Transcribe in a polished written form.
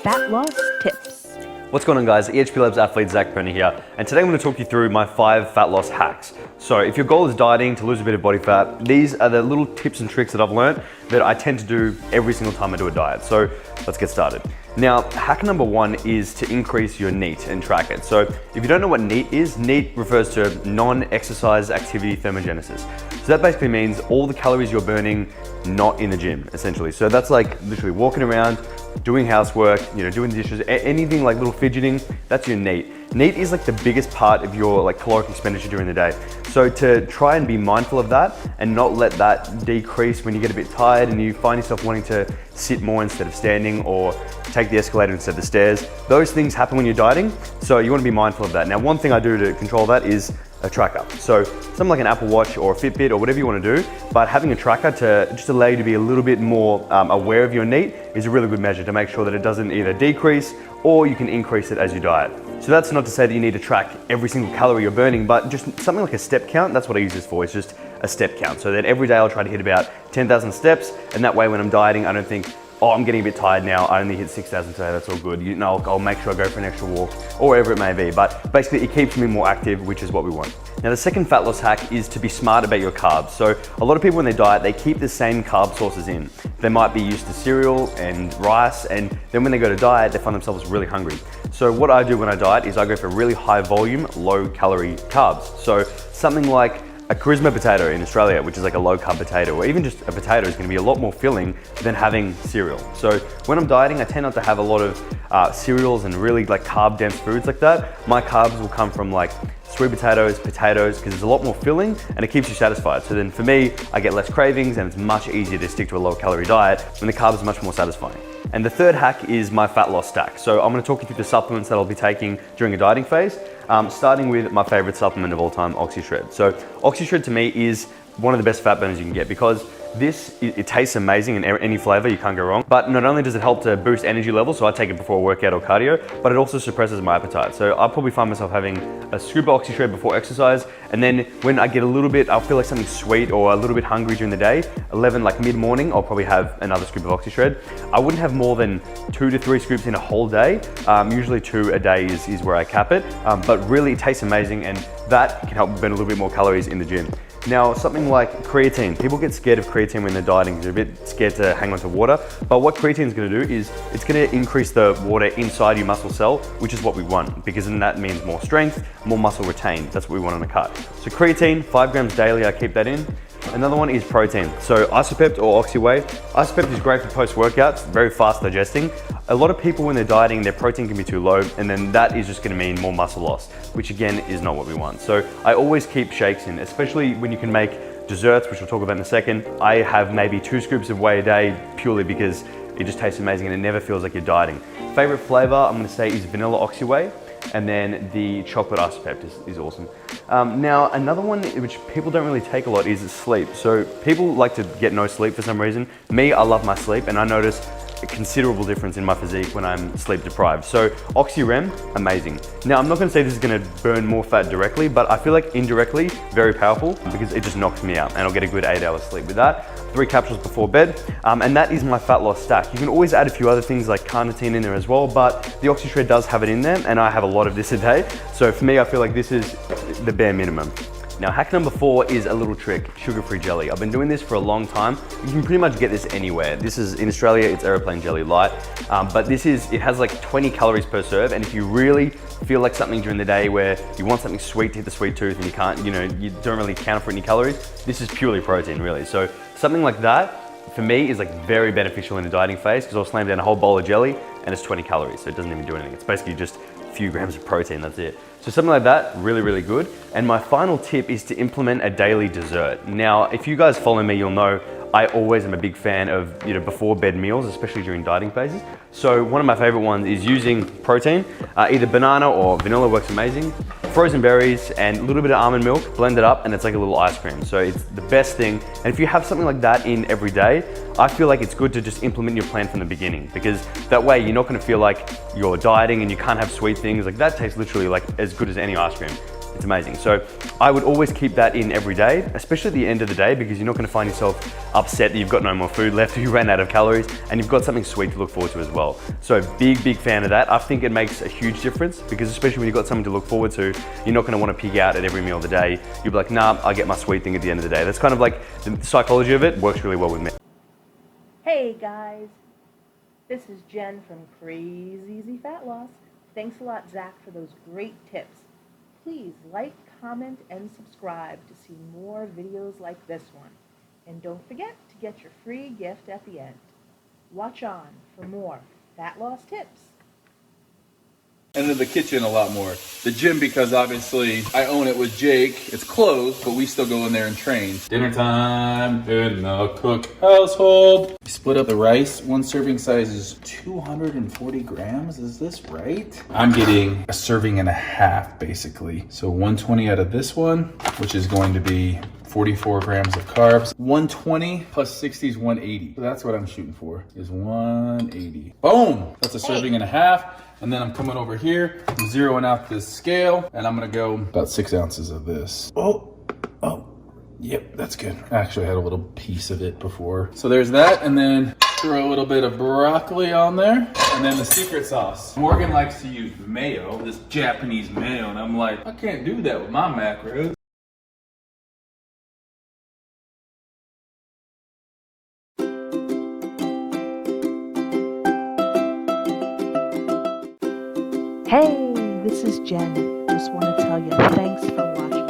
fat loss tips. What's going on, guys? EHP Labs athlete Zach Brenner here, and today I'm going to talk you through my 5 fat loss hacks. So if your goal is dieting to lose a bit of body fat, these are the little tips and tricks that I've learned that I tend to do every single time I do a diet. So let's get started. Now, hack number 1 is to increase your NEAT and track it. So if you don't know what NEAT is, NEAT refers to non-exercise activity thermogenesis. So that basically means all the calories you're burning not in the gym, essentially. So that's like literally walking around, doing housework, doing dishes, anything like little fidgeting, that's your NEAT. NEAT is like the biggest part of your caloric expenditure during the day. So to try and be mindful of that and not let that decrease when you get a bit tired and you find yourself wanting to sit more instead of standing or take the escalator instead of the stairs, those things happen when you're dieting. So you want to be mindful of that. Now, one thing I do to control that is a tracker. So something like an Apple Watch or a Fitbit or whatever you want to do, but having a tracker to just allow you to be a little bit more aware of your NEAT is a really good measure to make sure that it doesn't either decrease or you can increase it as you diet. So that's not to say that you need to track every single calorie you're burning, but just something like a step count, that's what I use this for. It's just a step count. So that every day I'll try to hit about 10,000 steps, and that way when I'm dieting, I don't think, oh, I'm getting a bit tired now, I only hit 6,000 today, that's all good. I'll make sure I go for an extra walk or wherever it may be. But basically it keeps me more active, which is what we want. Now the second fat loss hack is to be smart about your carbs. So a lot of people when they diet, they keep the same carb sources in. They might be used to cereal and rice, and then when they go to diet, they find themselves really hungry. So what I do when I diet is I go for really high volume, low calorie carbs. So something like a charisma potato in Australia, which is like a low carb potato, or even just a potato is going to be a lot more filling than having cereal. So when I'm dieting, I tend not to have a lot of cereals and really carb dense foods like that. My carbs will come from sweet potatoes, because it's a lot more filling and it keeps you satisfied. So then for me, I get less cravings and it's much easier to stick to a low calorie diet when the carbs are much more satisfying. And the third hack is my fat loss stack. So I'm going to talk you through the supplements that I'll be taking during a dieting phase, starting with my favorite supplement of all time, OxyShred. So OxyShred to me is one of the best fat burners you can get because it tastes amazing in any flavor, you can't go wrong. But not only does it help to boost energy levels, so I take it before a workout or cardio, but it also suppresses my appetite. So I'll probably find myself having a scoop of OxyShred before exercise, and then when I get a little bit, I'll feel like something sweet or a little bit hungry during the day, 11 mid-morning, I'll probably have another scoop of OxyShred. I wouldn't have more than 2 to 3 scoops in a whole day. Usually 2 a day is where I cap it, but really it tastes amazing, and that can help burn a little bit more calories in the gym. Now, something like creatine. People get scared of creatine when they're dieting because they're a bit scared to hang on to water. But what creatine is going to do is it's going to increase the water inside your muscle cell, which is what we want, because then that means more strength, more muscle retained. That's what we want on a cut. So creatine, 5 grams daily, I keep that in. Another one is protein. So Isopept or Oxyway. Isopept is great for post-workouts, very fast digesting. A lot of people when they're dieting, their protein can be too low, and then that is just gonna mean more muscle loss, which again is not what we want. So I always keep shakes in, especially when you can make desserts, which we'll talk about in a second. I have maybe 2 scoops of whey a day purely because it just tastes amazing and it never feels like you're dieting. Favorite flavor, I'm gonna say, is vanilla Oxyway, and then the chocolate Isopept is awesome. Now, another one which people don't really take a lot is sleep. So people like to get no sleep for some reason. Me, I love my sleep, and I notice a considerable difference in my physique when I'm sleep deprived. So OxyREM, amazing. Now, I'm not gonna say this is gonna burn more fat directly, but I feel like indirectly, very powerful because it just knocks me out, and I'll get a good 8 hours sleep with that. 3 capsules before bed, and that is my fat loss stack. You can always add a few other things like carnitine in there as well, but the OxyShred does have it in there, and I have a lot of this a day. So for me, I feel like this is the bare minimum. Now, hack number 4 is a little trick, sugar-free jelly. I've been doing this for a long time. You can pretty much get this anywhere. This is, in Australia, it's Aeroplane Jelly Light, but it has 20 calories per serve, and if you really feel like something during the day where you want something sweet to hit the sweet tooth and you can't, you don't really count for any calories, this is purely protein, really. So something like that, for me, is very beneficial in the dieting phase because I'll slam down a whole bowl of jelly and it's 20 calories, so it doesn't even do anything. It's basically just a few grams of protein, that's it. So something like that, really, really good. And my final tip is to implement a daily dessert. Now, if you guys follow me, you'll know I always am a big fan of before bed meals, especially during dieting phases. So one of my favorite ones is using protein, either banana or vanilla works amazing, frozen berries and a little bit of almond milk, blend it up, and it's like a little ice cream. So it's the best thing. And if you have something like that in every day, I feel like it's good to just implement your plan from the beginning, because that way you're not gonna feel like you're dieting and you can't have sweet things. Like that tastes literally like as good as any ice cream. It's amazing. So I would always keep that in every day, especially at the end of the day, because you're not gonna find yourself upset that you've got no more food left, or you ran out of calories, and you've got something sweet to look forward to as well. So big fan of that. I think it makes a huge difference, because especially when you've got something to look forward to, you're not gonna wanna pig out at every meal of the day. You'll be like, nah, I get my sweet thing at the end of the day. That's kind of like the psychology of it works really well with me. Hey guys, this is Jen from Crazy Easy Fat Loss. Thanks a lot, Zach, for those great tips. Please like, comment, and subscribe to see more videos like this one. And don't forget to get your free gift at the end. Watch on for more fat loss tips. And then the kitchen a lot more. The gym, because obviously I own it with Jake. It's closed, but we still go in there and train. Dinner time in the Cook household. Split up the rice. One serving size is 240 grams. Is this right? I'm getting a serving and a half, basically. So 120 out of this one, which is going to be 44 grams of carbs. 120 plus 60 is 180. So that's what I'm shooting for, is 180. Boom! That's a serving and a half. And then I'm coming over here, I'm zeroing out this scale, and I'm gonna go about 6 ounces of this. Oh, yep, that's good. Actually, I had a little piece of it before. So there's that, and then throw a little bit of broccoli on there, and then the secret sauce. Morgan likes to use mayo, this Japanese mayo, and I'm like, I can't do that with my macros. Hey, this is Jen. Just want to tell you thanks for watching.